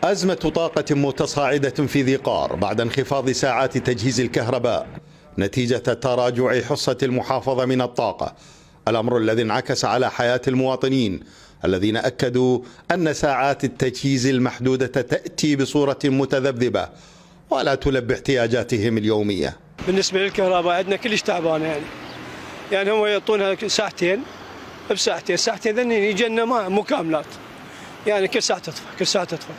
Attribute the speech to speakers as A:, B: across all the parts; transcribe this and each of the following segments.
A: أزمة طاقة متصاعدة في ذي قار بعد انخفاض ساعات تجهيز الكهرباء نتيجة تراجع حصة المحافظة من الطاقة، الأمر الذي انعكس على حياة المواطنين الذين أكدوا أن ساعات التجهيز المحدودة تأتي بصورة متذبذبة ولا تلبي احتياجاتهم اليومية.
B: بالنسبة للكهرباء عندنا كلش تعبانة يعني هم يعطونها ساعتين بساعتين، ساعتين ذنين يجينا مكاملات، يعني كل ساعة تطفى.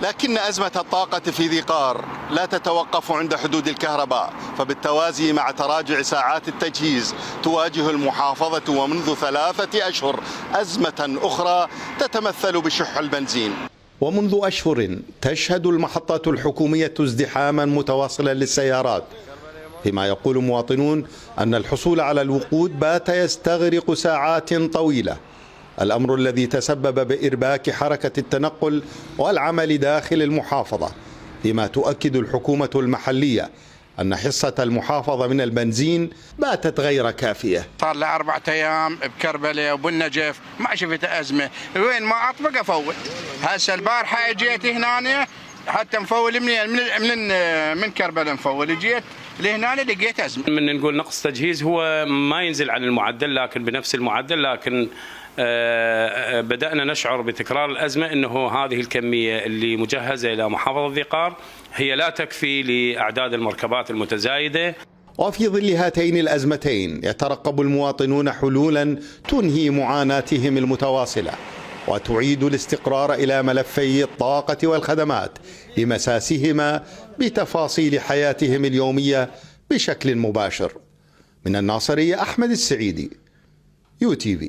A: لكن أزمة الطاقة في ذي قار لا تتوقف عند حدود الكهرباء، فبالتوازي مع تراجع ساعات التجهيز تواجه المحافظة ومنذ 3 أشهر أزمة أخرى تتمثل بشح البنزين. ومنذ أشهر تشهد المحطات الحكومية ازدحاما متواصلا للسيارات، فيما يقول مواطنون أن الحصول على الوقود بات يستغرق ساعات طويلة، الأمر الذي تسبب بإرباك حركة التنقل والعمل داخل المحافظة، فيما تؤكد الحكومة المحلية أن حصة المحافظة من البنزين باتت غير كافية.
C: صار لي 4 أيام بكربلة وبالنجف ما شفت أزمة، وين ما أطبق أفوت. هسه البارحة جيت هنا حتى مفول من كربلة مفول، جيت لهنا لقيت أزمة.
D: من نقول نقص تجهيز هو ما ينزل عن المعدل، لكن بنفس المعدل، لكن بدأنا نشعر بتكرار الأزمة أنه هذه الكمية اللي مجهزة إلى محافظة ذي قار هي لا تكفي لأعداد المركبات المتزايدة.
A: وفي ظل هاتين الأزمتين يترقب المواطنون حلولا تنهي معاناتهم المتواصلة وتعيد الاستقرار إلى ملفي الطاقة والخدمات لمساسهما بتفاصيل حياتهم اليومية بشكل مباشر. من الناصرية، أحمد السعيدي، UTV.